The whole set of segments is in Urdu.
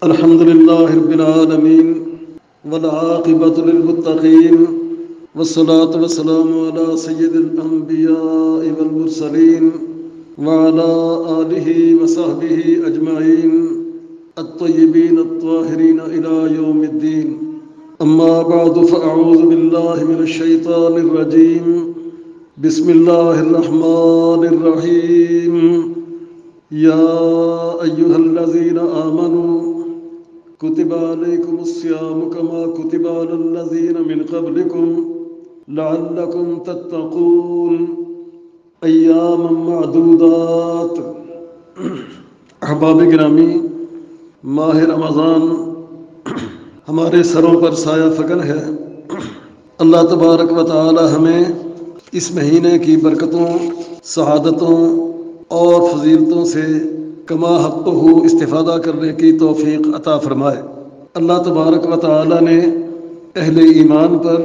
الحمد لله رب العالمين والعاقبة للمتقين والصلاة والسلام على سيد الأنبياء والمرسلين وعلى آله وصحبه أجمعين الطيبين الطاهرين إلى يوم الدين. أما بعد فأعوذ بالله من الشيطان الرجيم. بسم الله الرحمن الرحيم. يا أيها الذين آمنوا كتب عليكم الصيام كما كتب على الذين من قبلكم لعلكم تتقون ایاما معدودات. احباب گرامی، ماہ رمضان ہمارے سروں پر سایہ فکن ہے. اللہ تبارک و تعالی ہمیں اس مہینے کی برکتوں، سعادتوں اور فضیلتوں سے کما حق ہو استفادہ کرنے کی توفیق عطا فرمائے. اللہ تبارک و تعالی نے اہل ایمان پر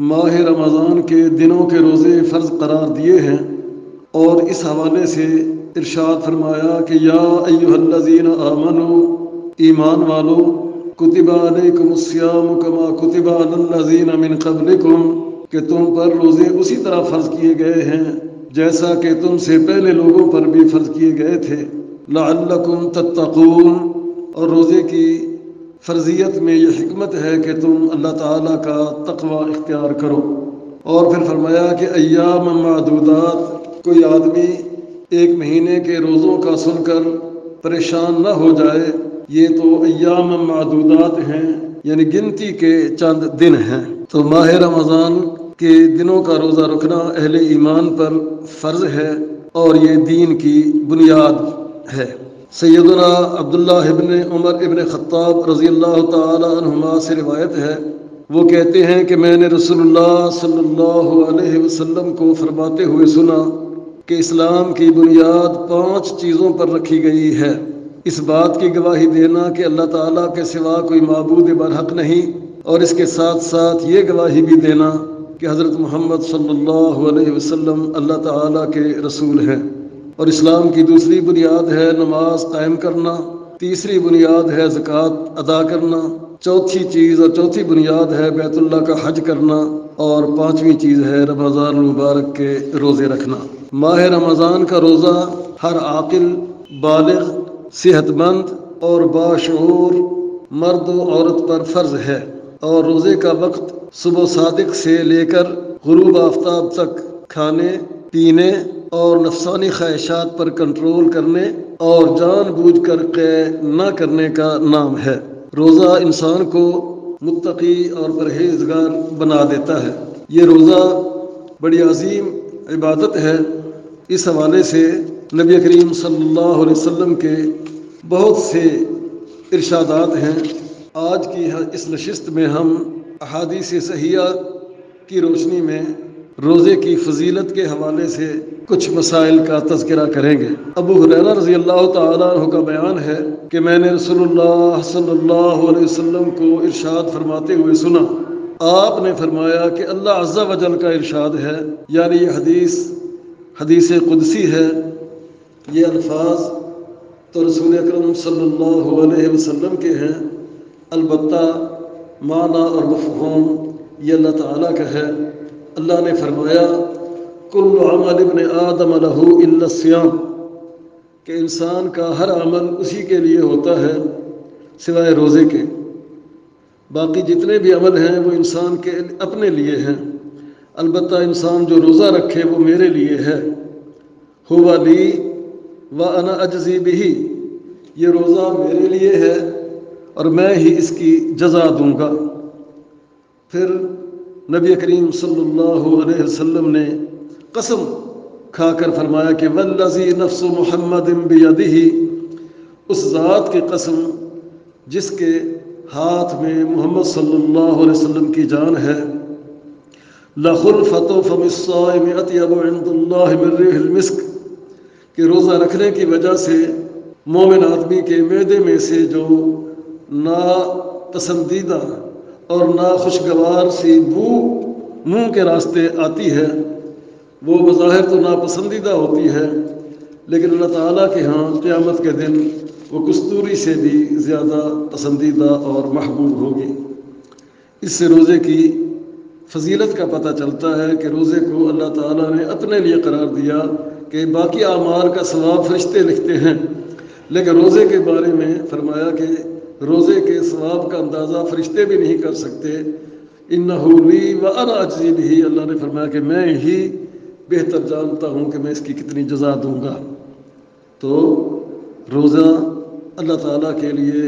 ماہ رمضان کے دنوں کے روزے فرض قرار دیے ہیں اور اس حوالے سے ارشاد فرمایا کہ یا ایھا الذین آمنوا، ایمان والو، کتب علیکم الصیام کما کتب علی الذین من قبلکم، کہ تم پر روزے اسی طرح فرض کیے گئے ہیں جیسا کہ تم سے پہلے لوگوں پر بھی فرض کیے گئے تھے. لعلکم تتقون، اور روزے کی فرضیت میں یہ حکمت ہے کہ تم اللہ تعالیٰ کا تقوی اختیار کرو. اور پھر فرمایا کہ ایام معدودات، کوئی آدمی ایک مہینے کے روزوں کا سن کر پریشان نہ ہو جائے. یہ تو ایام معدودات ہیں، یعنی گنتی کے چند دن ہیں. تو ماہ رمضان کے دنوں کا روزہ رکھنا اہل ایمان پر فرض ہے اور یہ دین کی بنیاد ہے. سیدنا عبداللہ ابن عمر ابن خطاب رضی اللہ تعالی عنہما سے روایت ہے، وہ کہتے ہیں کہ میں نے رسول اللہ صلی اللہ علیہ وسلم کو فرماتے ہوئے سنا کہ اسلام کی بنیاد 5 چیزوں پر رکھی گئی ہے. اس بات کی گواہی دینا کہ اللہ تعالیٰ کے سوا کوئی معبود برحق نہیں، اور اس کے ساتھ ساتھ یہ گواہی بھی دینا کہ حضرت محمد صلی اللہ علیہ وسلم اللہ تعالیٰ کے رسول ہیں. اور اسلام کی دوسری بنیاد ہے نماز قائم کرنا، تیسری بنیاد ہے زکوٰۃ ادا کرنا، چوتھی بنیاد ہے بیت اللہ کا حج کرنا، اور 5ویں چیز ہے رمضان المبارک کے روزے رکھنا. ماہ رمضان کا روزہ ہر عاقل، بالغ، صحت مند اور باشعور مرد و عورت پر فرض ہے. اور روزے کا وقت صبح صادق سے لے کر غروب آفتاب تک کھانے، پینے اور نفسانی خواہشات پر کنٹرول کرنے اور جان بوجھ کر قے نہ کرنے کا نام ہے. روزہ انسان کو متقی اور پرہیزگار بنا دیتا ہے. یہ روزہ بڑی عظیم عبادت ہے. اس حوالے سے نبی کریم صلی اللہ علیہ وسلم کے بہت سے ارشادات ہیں. آج کی اس نشست میں ہم احادیث صحیحہ کی روشنی میں روزے کی فضیلت کے حوالے سے کچھ مسائل کا تذکرہ کریں گے. ابو ہریرہ رضی اللہ تعالیٰ عنہ کا بیان ہے کہ میں نے رسول اللہ صلی اللہ علیہ وسلم کو ارشاد فرماتے ہوئے سنا. آپ نے فرمایا کہ اللہ عز و جل کا ارشاد ہے، یعنی یہ حدیث قدسی ہے. یہ الفاظ تو رسول اکرم صلی اللہ علیہ وسلم کے ہیں، البتہ معنی اور مفہوم یہ اللہ تعالیٰ کا ہے. اللہ نے فرمایا کل عمل ابن آدم لہ الا الصیام، کہ انسان کا ہر عمل اسی کے لیے ہوتا ہے سوائے روزے کے. باقی جتنے بھی عمل ہیں وہ انسان کے اپنے لیے ہیں، البتہ انسان جو روزہ رکھے وہ میرے لیے ہے. ہو لی وانا اجزی بہ، یہ روزہ میرے لیے ہے اور میں ہی اس کی جزا دوں گا. پھر نبی کریم صلی اللہ علیہ وسلم نے قسم کھا کر فرمایا کہ والذی نفس محمد بیدہ، اس ذات کی قسم جس کے ہاتھ میں محمد صلی اللہ علیہ وسلم کی جان ہے، لخلفۃ فم الصائم اطیب عند اللہ من ریح المسک، کہ روزہ رکھنے کی وجہ سے مومن آدمی کے معدے میں سے جو ناپسندیدہ اور ناخوشگوار سی بو منہ کے راستے آتی ہے، وہ بظاہر تو ناپسندیدہ ہوتی ہے، لیکن اللہ تعالیٰ کے ہاں قیامت کے دن وہ کستوری سے بھی زیادہ پسندیدہ اور محبوب ہوگی۔ اس سے روزے کی فضیلت کا پتہ چلتا ہے کہ روزے کو اللہ تعالیٰ نے اپنے لیے قرار دیا کہ باقی اعمال کا ثواب فرشتے لکھتے ہیں، لیکن روزے کے بارے میں فرمایا کہ روزے کے ثواب کا اندازہ فرشتے بھی نہیں کر سکتے۔ انہ لی وانا اجزی بہ، اللہ نے فرمایا کہ میں ہی بہتر جانتا ہوں کہ میں اس کی کتنی جزا دوں گا۔ تو روزہ اللہ تعالیٰ کے لیے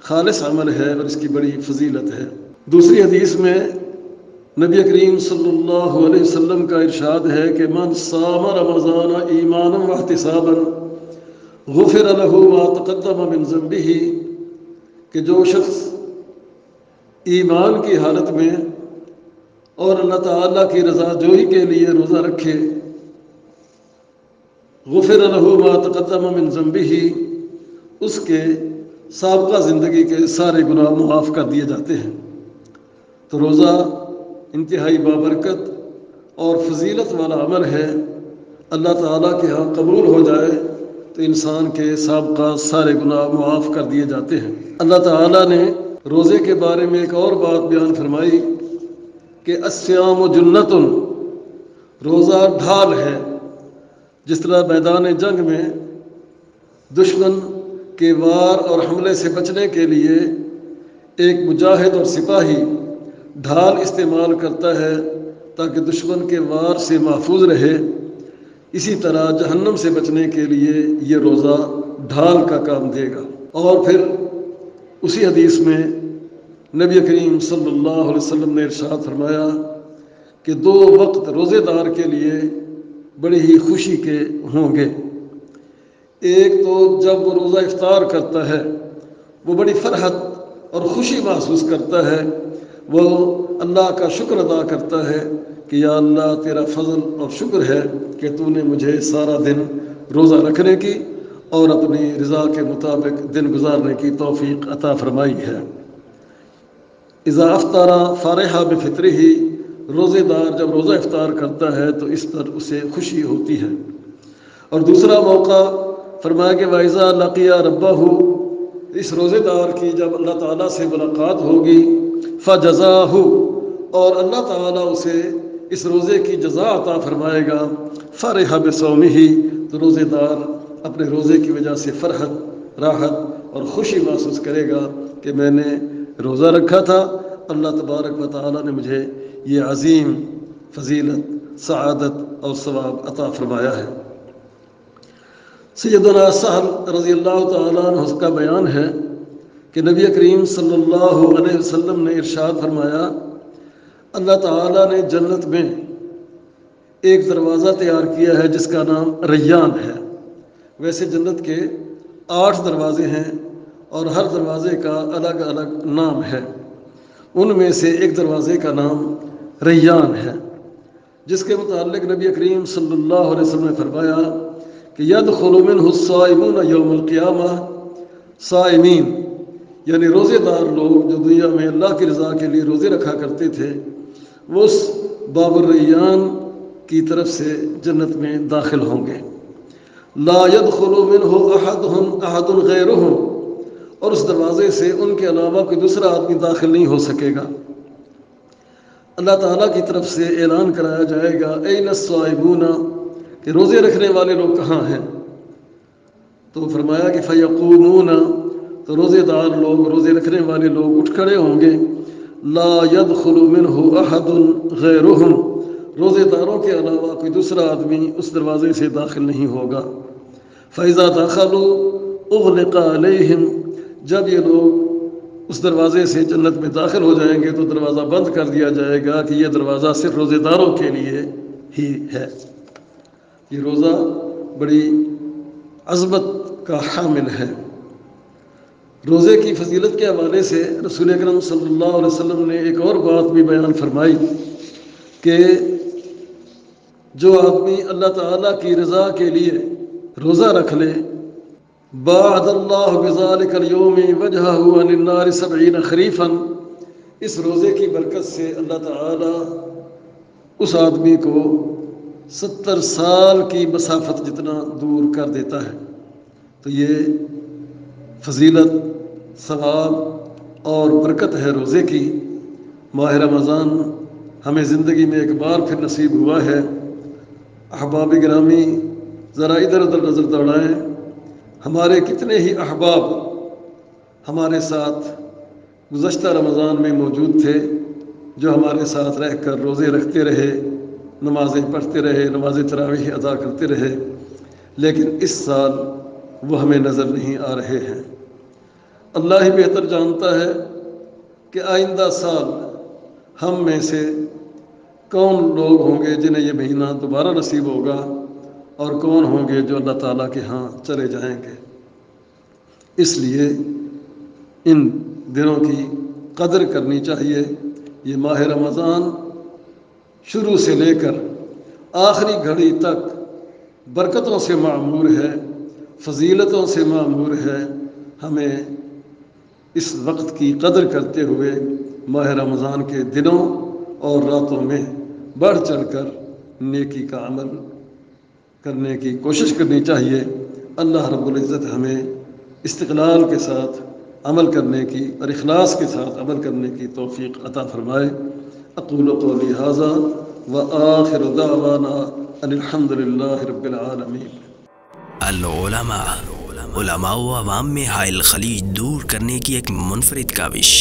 خالص عمل ہے اور اس کی بڑی فضیلت ہے۔ دوسری حدیث میں نبی کریم صلی اللہ علیہ وسلم کا ارشاد ہے کہ من صام رمضان ایمانا واحتسابا غفر له ما تقدم من ذنبه، کہ جو شخص ایمان کی حالت میں اور اللہ تعالیٰ کی رضا جوئی کے لیے روزہ رکھے، غفر له ما تقدم من ذنبه، اس کے سابقہ زندگی کے سارے گناہ معاف کر دیے جاتے ہیں۔ تو روزہ انتہائی بابرکت اور فضیلت والا عمل ہے۔ اللہ تعالیٰ کے ہاں قبول ہو جائے تو انسان کے سابقہ سارے گناہ معاف کر دیے جاتے ہیں۔ اللہ تعالیٰ نے روزے کے بارے میں ایک اور بات بیان فرمائی کہ الصیام جنۃ، روزہ ڈھال ہے۔ جس طرح میدان جنگ میں دشمن کے وار اور حملے سے بچنے کے لیے ایک مجاہد اور سپاہی ڈھال استعمال کرتا ہے تاکہ دشمن کے وار سے محفوظ رہے، اسی طرح جہنم سے بچنے کے لیے یہ روزہ ڈھال کا کام دے گا۔ اور پھر اسی حدیث میں نبی کریم صلی اللہ علیہ وسلم نے ارشاد فرمایا کہ 2 وقت روزے دار کے لیے بڑی ہی خوشی کے ہوں گے۔ ایک تو جب وہ روزہ افطار کرتا ہے وہ بڑی فرحت اور خوشی محسوس کرتا ہے، وہ اللہ کا شکر ادا کرتا ہے کہ یا اللہ تیرا فضل اور شکر ہے کہ تو نے مجھے سارا دن روزہ رکھنے کی اور اپنی رضا کے مطابق دن گزارنے کی توفیق عطا فرمائی ہے۔ اذا افطر فرح بفطرہ، روزے دار جب روزہ افطار کرتا ہے تو اس پر اسے خوشی ہوتی ہے۔ اور دوسرا موقع فرمایا کہ وَإِذَا لَقِيَ رَبَّهُ، اس روزے دار کی جب اللہ تعالیٰ سے ملاقات ہوگی، فَجَزَاهُ، اور اللہ تعالیٰ اسے اس روزے کی جزا عطا فرمائے گا، فَرِحَ بِصَوْمِهِ، تو روزے دار اپنے روزے کی وجہ سے فرحت، راحت اور خوشی محسوس کرے گا کہ میں نے روزہ رکھا تھا، اللہ تبارک و تعالیٰ نے مجھے یہ عظیم فضیلت، سعادت اور ثواب عطا فرمایا ہے۔ سیدنا سہل رضی اللہ تعالیٰ عنہ کا بیان ہے کہ نبی کریم صلی اللہ علیہ وسلم نے ارشاد فرمایا، اللہ تعالیٰ نے جنت میں ایک دروازہ تیار کیا ہے جس کا نام ریان ہے۔ ویسے جنت کے 8 دروازے ہیں اور ہر دروازے کا الگ الگ نام ہے، ان میں سے ایک دروازے کا نام ریان ہے، جس کے متعلق نبی کریم صلی اللہ علیہ وسلم نے فرمایا کہ یدخل منہ الصائمون یوم القیامہ، صائمین یعنی روزے دار لوگ جو دنیا میں اللہ کی رضا کے لیے روزے رکھا کرتے تھے، وہ اس باب الریان کی طرف سے جنت میں داخل ہوں گے۔ لا يدخل منہ احد غیرہم، اور اس دروازے سے ان کے علاوہ کوئی دوسرا آدمی داخل نہیں ہو سکے گا۔ اللہ تعالیٰ کی طرف سے اعلان کرایا جائے گا این الصائمون، کہ روزے رکھنے والے لوگ کہاں ہیں؟ تو فرمایا کہ فیقومون، تو روزے دار لوگ، روزے رکھنے والے لوگ اٹھ کھڑے ہوں گے۔ لا يدخل منہ احد غیرہم، روزے داروں کے علاوہ کوئی دوسرا آدمی اس دروازے سے داخل نہیں ہوگا۔ فَإِذَا دَخَلُوا اُغْلِقَ عَلَيْهِمْ، جب یہ لوگ اس دروازے سے جنت میں داخل ہو جائیں گے تو دروازہ بند کر دیا جائے گا کہ یہ دروازہ صرف روزے داروں کے لیے ہی ہے۔ یہ روزہ بڑی عظمت کا حامل ہے۔ روزے کی فضیلت کے حوالے سے رسول اکرم صلی اللہ علیہ وسلم نے ایک اور بات بھی بیان فرمائی کہ جو آدمی اللہ تعالیٰ کی رضا کے لیے روزہ رکھ لے، باعد اللہ بذالک اليوم وجہہ عن النار 70 خریفا، اس روزے کی برکت سے اللہ تعالیٰ اس آدمی کو 70 سال کی مسافت جتنا دور کر دیتا ہے۔ تو یہ فضیلت، ثواب اور برکت ہے روزے کی۔ ماہ رمضان ہمیں زندگی میں ایک بار پھر نصیب ہوا ہے۔ احباب گرامی، ذرا ادھر ادھر نظر دوڑائیں۔ ہمارے کتنے ہی احباب ہمارے ساتھ گزشتہ رمضان میں موجود تھے، جو ہمارے ساتھ رہ کر روزے رکھتے رہے، نمازیں پڑھتے رہے، نماز تراویح ادا کرتے رہے، لیکن اس سال وہ ہمیں نظر نہیں آ رہے ہیں۔ اللہ ہی بہتر جانتا ہے کہ آئندہ سال ہم میں سے کون لوگ ہوں گے جنہیں یہ مہینہ دوبارہ نصیب ہوگا، اور کون ہوں گے جو اللہ تعالیٰ کے ہاں چلے جائیں گے۔ اس لیے ان دنوں کی قدر کرنی چاہیے۔ یہ ماہ رمضان شروع سے لے کر آخری گھڑی تک برکتوں سے معمور ہے، فضیلتوں سے معمور ہے۔ ہمیں اس وقت کی قدر کرتے ہوئے ماہ رمضان کے دنوں اور راتوں میں بڑھ چڑھ کر نیکی کا عمل کرنے کی کوشش کرنی چاہیے۔ اللہ رب العزت ہمیں استقلال کے ساتھ عمل کرنے کی اور اخلاص کے ساتھ عمل کرنے کی توفیق عطا فرمائے۔ اقول قولی ھذا وآخر دعوانا ان الحمد للہ رب العالمین۔ العلماء، علماء و عوام میں حائل خلیج دور کرنے کی ایک منفرد کاوش۔